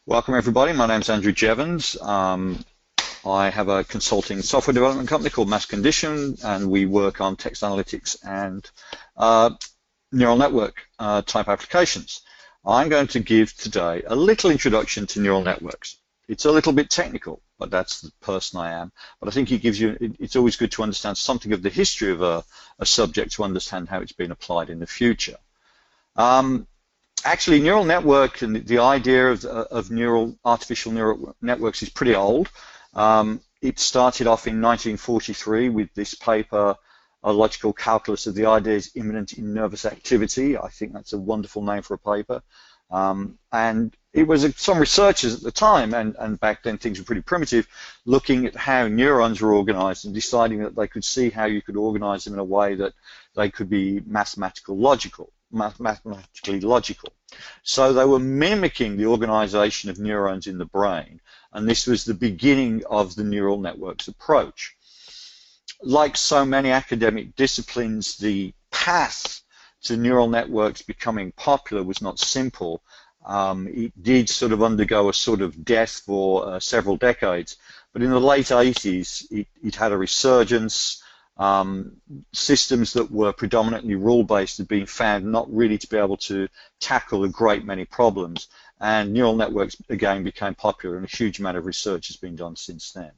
Welcome everybody, my name's Andrew Jeavons. I have a consulting software development company called Mass Condition, and we work on text analytics and neural network type applications. I'm going to give today a little introduction to neural networks. It's a little bit technical, but that's the person I am. But I think it's always good to understand something of the history of a subject to understand how it's been applied in the future. Actually, neural network and the idea of artificial neural networks is pretty old. It started off in 1943 with this paper, A Logical Calculus of the Ideas Immanent in Nervous Activity. I think that's a wonderful name for a paper. And it was some researchers at the time, and back then things were pretty primitive, looking at how neurons were organized and deciding that they could see how you could organize them in a way that they could be mathematically logical. So they were mimicking the organization of neurons in the brain, and this was the beginning of the neural networks approach. Like so many academic disciplines, the path to neural networks becoming popular was not simple. It did sort of undergo a sort of death for several decades, but in the late 80s it had a resurgence. Systems that were predominantly rule-based had been found not really to be able to tackle a great many problems, and neural networks again became popular, and a huge amount of research has been done since then.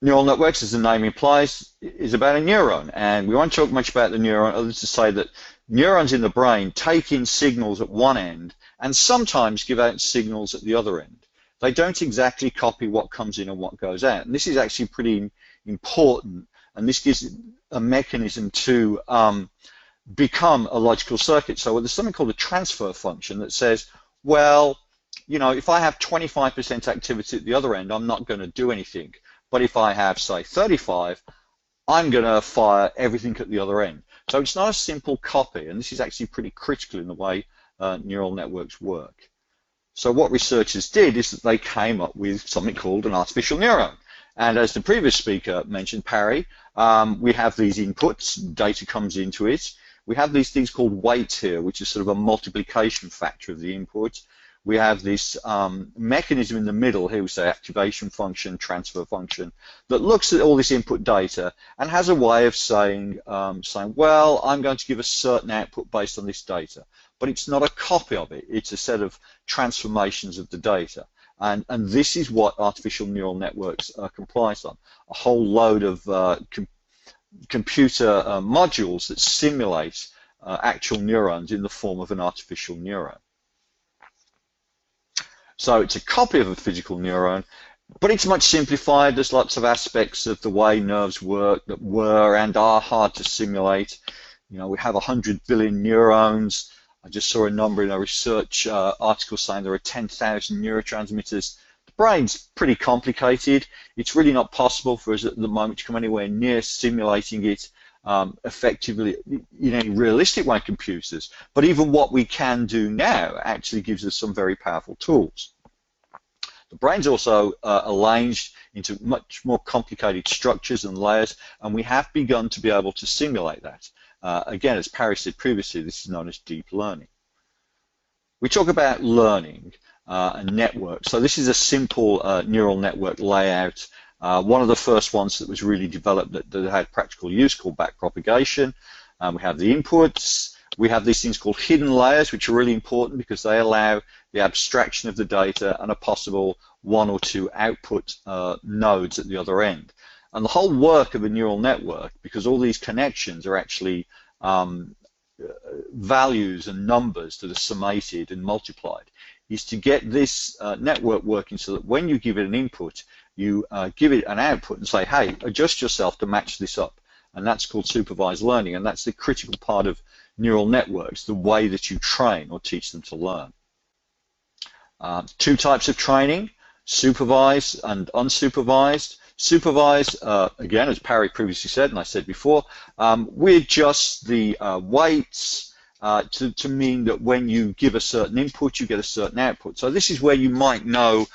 Neural networks, as the name implies, is about a neuron, and we won't talk much about the neuron other than to say that neurons in the brain take in signals at one end and sometimes give out signals at the other end. They don't exactly copy what comes in and what goes out. And this is actually pretty important, and this gives a mechanism to become a logical circuit. So there's something called a transfer function that says, well, you know, if I have 25% activity at the other end, I'm not going to do anything. But if I have, say, 35, I'm going to fire everything at the other end. So it's not a simple copy, and this is actually pretty critical in the way neural networks work. So what researchers did is that they came up with something called an artificial neuron. And as the previous speaker mentioned, Parry, we have these inputs, data comes into it. We have these things called weights here, which is sort of a multiplication factor of the input. We have this mechanism in the middle here, we say activation function, transfer function, that looks at all this input data and has a way of saying, well, I'm going to give a certain output based on this data. But it's not a copy of it, it's a set of transformations of the data. And this is what artificial neural networks comprise on, a whole load of computer modules that simulate actual neurons in the form of an artificial neuron. So it's a copy of a physical neuron, but it's much simplified. There's lots of aspects of the way nerves work that were and are hard to simulate. You know, we have 100 billion neurons. I just saw a number in a research article saying there are 10,000 neurotransmitters. The brain's pretty complicated. It's really not possible for us at the moment to come anywhere near simulating it effectively in any realistic way in computers. But even what we can do now actually gives us some very powerful tools. The brain's also arranged into much more complicated structures and layers, and we have begun to be able to simulate that. Again, as Parry said previously, this is known as deep learning. We talk about learning and networks. So this is a simple neural network layout. One of the first ones that was really developed that had practical use called backpropagation. We have the inputs. We have these things called hidden layers, which are really important because they allow the abstraction of the data and a possible one or two output nodes at the other end. And the whole work of a neural network, because all these connections are actually values and numbers that are summated and multiplied, is to get this network working so that when you give it an input, you give it an output and say, hey, adjust yourself to match this up. And that's called supervised learning, and that's the critical part of neural networks, the way that you train or teach them to learn. Two types of training, supervised and unsupervised. Supervised, again, as Parry previously said, and I said before, we adjust the weights to mean that when you give a certain input, you get a certain output. So this is where you might know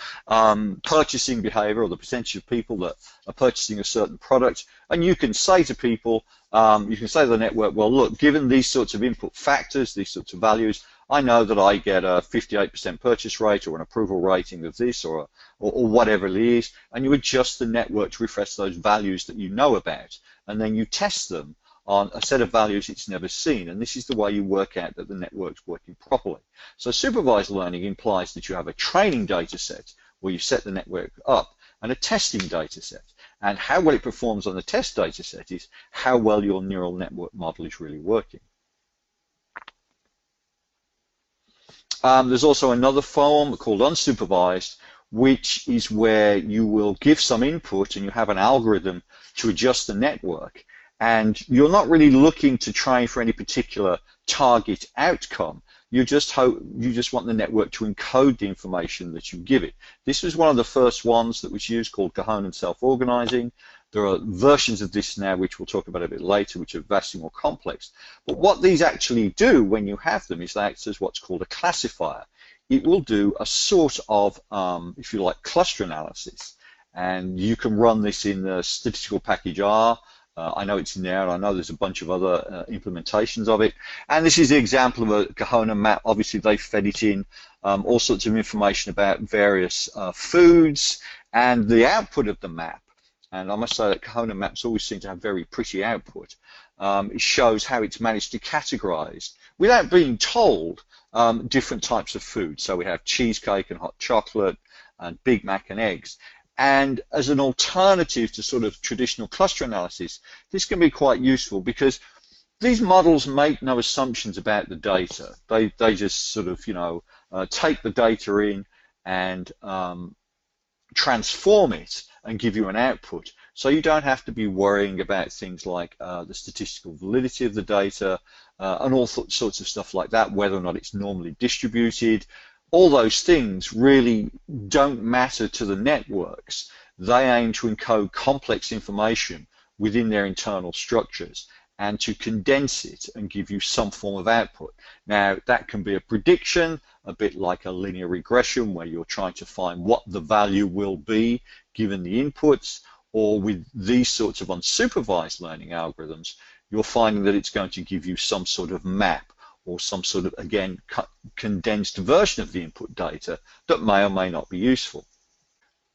purchasing behavior, or the percentage of people that are purchasing a certain product, and you can say to people, you can say to the network, well, look, given these sorts of input factors, these sorts of values, I know that I get a 58% purchase rate or an approval rating of this or whatever it is, and you adjust the network to refresh those values that you know about, and then you test them on a set of values it's never seen, and this is the way you work out that the network's working properly. So supervised learning implies that you have a training data set where you set the network up and a testing data set, and how well it performs on the test data set is how well your neural network model is really working. There's also another form called unsupervised, which is where you will give some input and you have an algorithm to adjust the network, and you're not really looking to train for any particular target outcome. You just want the network to encode the information that you give it. This was one of the first ones that was used, called Cohen self-organizing. There are versions of this now, which we'll talk about a bit later, which are vastly more complex. But what these actually do when you have them is they act as what's called a classifier. It will do a sort of, if you like, cluster analysis. And you can run this in the statistical package R. I know it's in there, and I know there's a bunch of other implementations of it. And this is the example of a Kahona map. Obviously, they fed it in all sorts of information about various foods and the output of the map. And I must say that Kahona maps always seem to have very pretty output. It shows how it's managed to categorize, without being told, different types of food. So we have cheesecake and hot chocolate and Big Mac and eggs. And as an alternative to sort of traditional cluster analysis, this can be quite useful because these models make no assumptions about the data. They just sort of, take the data in and transform it and give you an output. So you don't have to be worrying about things like the statistical validity of the data and all sorts of stuff like that, whether or not it's normally distributed. All those things really don't matter to the networks. They aim to encode complex information within their internal structures and to condense it and give you some form of output. Now, that can be a prediction, a bit like a linear regression where you're trying to find what the value will be given the inputs, or with these sorts of unsupervised learning algorithms, you're finding that it's going to give you some sort of map or some sort of, again, condensed version of the input data that may or may not be useful.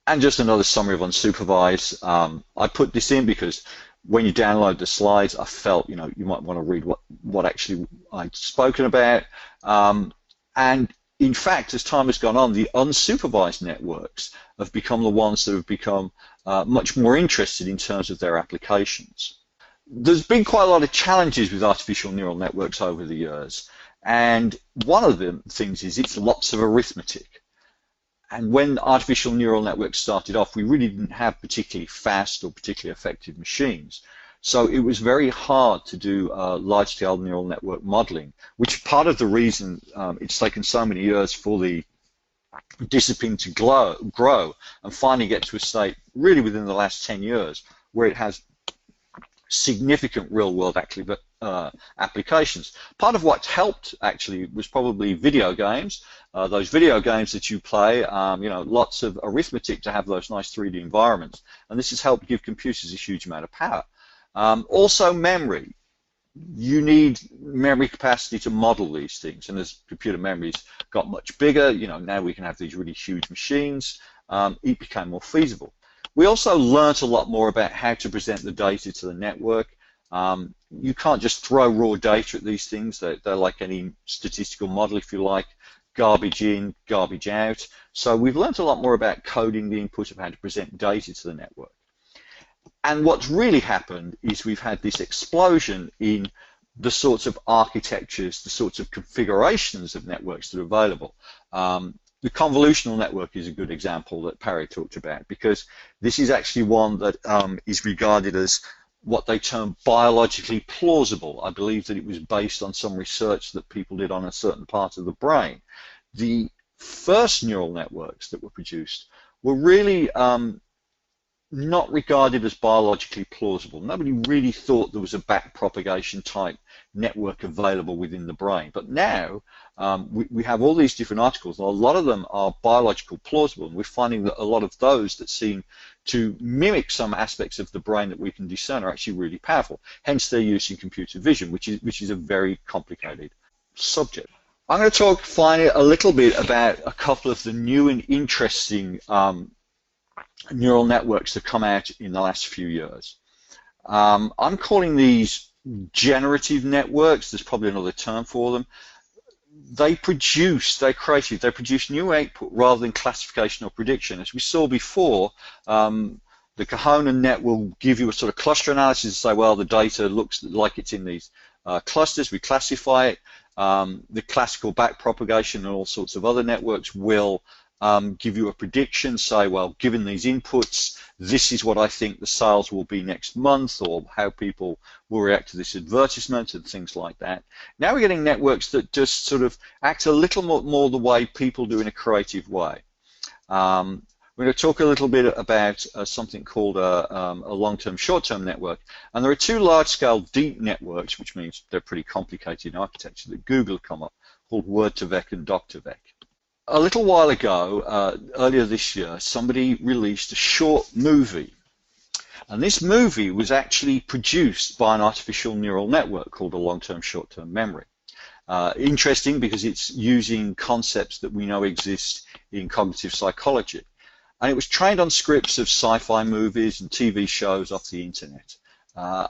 And just another summary of unsupervised. I put this in because when you download the slides, I felt, you might want to read what actually I'd spoken about. And in fact, as time has gone on, the unsupervised networks have become the ones that have become much more interested in terms of their applications. There's been quite a lot of challenges with artificial neural networks over the years, and one of the things is it's lots of arithmetic. And when artificial neural networks started off, we really didn't have particularly fast or particularly effective machines. So it was very hard to do large-scale neural network modeling, which part of the reason it's taken so many years for the discipline to grow and finally get to a state really within the last 10 years where it has significant real-world applications. Part of what's helped actually was probably video games. Those video games that you play, lots of arithmetic to have those nice 3D environments, and this has helped give computers a huge amount of power. Also memory. You need memory capacity to model these things, and as computer memories got much bigger, now we can have these really huge machines, it became more feasible. We also learnt a lot more about how to present the data to the network. You can't just throw raw data at these things. They're like any statistical model, if you like, garbage in, garbage out. So we've learnt a lot more about coding the input of how to present data to the network. And what's really happened is we've had this explosion in the sorts of architectures, the sorts of configurations of networks that are available. The convolutional network is a good example that Parry talked about, because this is actually one that is regarded as what they term biologically plausible. I believe that it was based on some research that people did on a certain part of the brain. The first neural networks that were produced were really not regarded as biologically plausible. Nobody really thought there was a back propagation type network available within the brain. But now we have all these different articles, and a lot of them are biological plausible, and we're finding that a lot of those that seem to mimic some aspects of the brain that we can discern are actually really powerful. Hence their use in computer vision, which is a very complicated subject. I'm going to talk finally a little bit about a couple of the new and interesting neural networks that come out in the last few years. I'm calling these generative networks. There's probably another term for them. They're creative, they produce new output rather than classification or prediction. As we saw before, the Kahana net will give you a sort of cluster analysis and say, well, the data looks like it's in these clusters, we classify it. The classical backpropagation and all sorts of other networks will give you a prediction, say, well, given these inputs, this is what I think the sales will be next month, or how people will react to this advertisement and things like that. Now we're getting networks that just sort of act a little more the way people do in a creative way. We're going to talk a little bit about something called a long-term, short-term network. And there are two large-scale deep networks, which means they're pretty complicated in architecture, that Google have come up, called Word2Vec and Doc2Vec. A little while ago, earlier this year, somebody released a short movie. And this movie was actually produced by an artificial neural network called a long-term, short-term memory. Interesting because it's using concepts that we know exist in cognitive psychology. And it was trained on scripts of sci-fi movies and TV shows off the internet.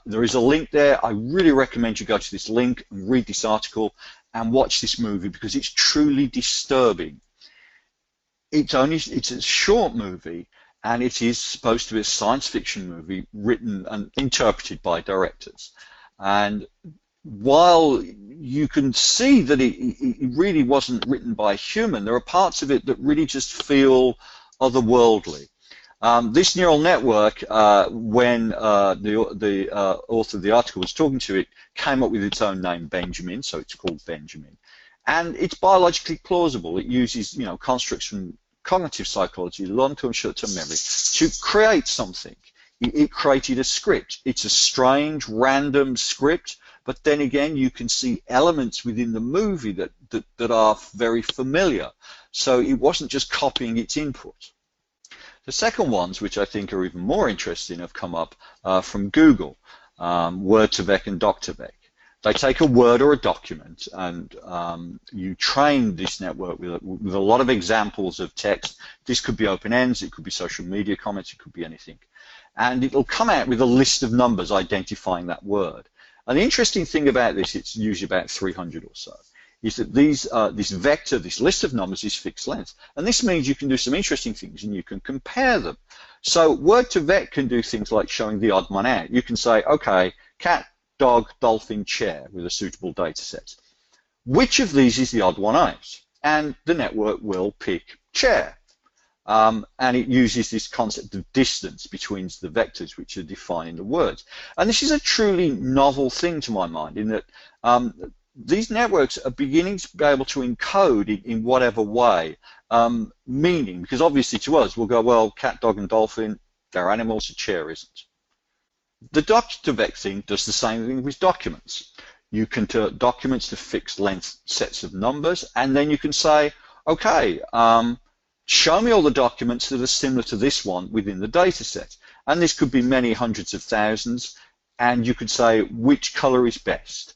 There is a link there. I really recommend you go to this link and read this article and watch this movie because it's truly disturbing. It's a short movie, and it is supposed to be a science fiction movie written and interpreted by directors. And while you can see that it really wasn't written by a human, there are parts of it that really just feel otherworldly. This neural network, when the author of the article was talking to it, came up with its own name, Benjamin, so it's called Benjamin. And it's biologically plausible. It uses, constructs from cognitive psychology, long-term, short-term memory, to create something. It created a script. It's a strange, random script, but then again, you can see elements within the movie that are very familiar. So it wasn't just copying its input. The second ones, which I think are even more interesting, have come up from Google, Word2Vec and Doc2Vec. They take a word or a document, and you train this network with a lot of examples of text. This could be open ends, it could be social media comments, it could be anything. And it'll come out with a list of numbers identifying that word. And the interesting thing about this, it's usually about 300 or so, is that this vector, this list of numbers, is fixed length. And this means you can do some interesting things and you can compare them. So Word2Vec can do things like showing the odd one out. You can say, okay, cat, dog, dolphin, chair with a suitable data set. Which of these is the odd one out? And the network will pick chair. And it uses this concept of distance between the vectors which are defining the words. And this is a truly novel thing to my mind, in that these networks are beginning to be able to encode in whatever way meaning, because obviously to us we'll go, well, cat, dog and dolphin, they're animals, a chair isn't. The Doc2Vec thing does the same thing with documents. You can turn documents to fixed length sets of numbers, and then you can say, okay, show me all the documents that are similar to this one within the data set. And this could be many hundreds of thousands, and you could say which color is best.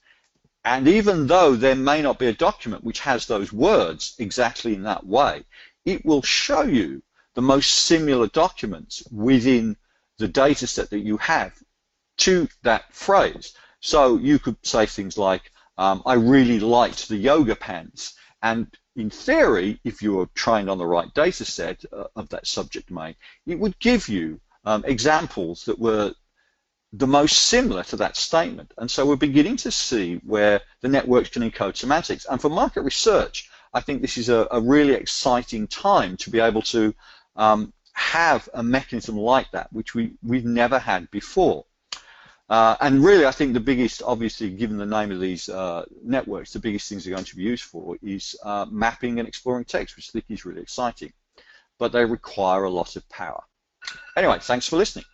And even though there may not be a document which has those words exactly in that way, it will show you the most similar documents within the data set that you have to that phrase. So you could say things like, I really liked the yoga pants. And in theory, if you were trained on the right data set of that subject domain, it would give you examples that were the most similar to that statement. And so we're beginning to see where the networks can encode semantics. And for market research, I think this is a really exciting time to be able to have a mechanism like that, which we've never had before. And really, I think the biggest, obviously, given the name of these networks, the biggest things they're going to be used for is mapping and exploring text, which I think is really exciting. But they require a lot of power. Anyway, thanks for listening.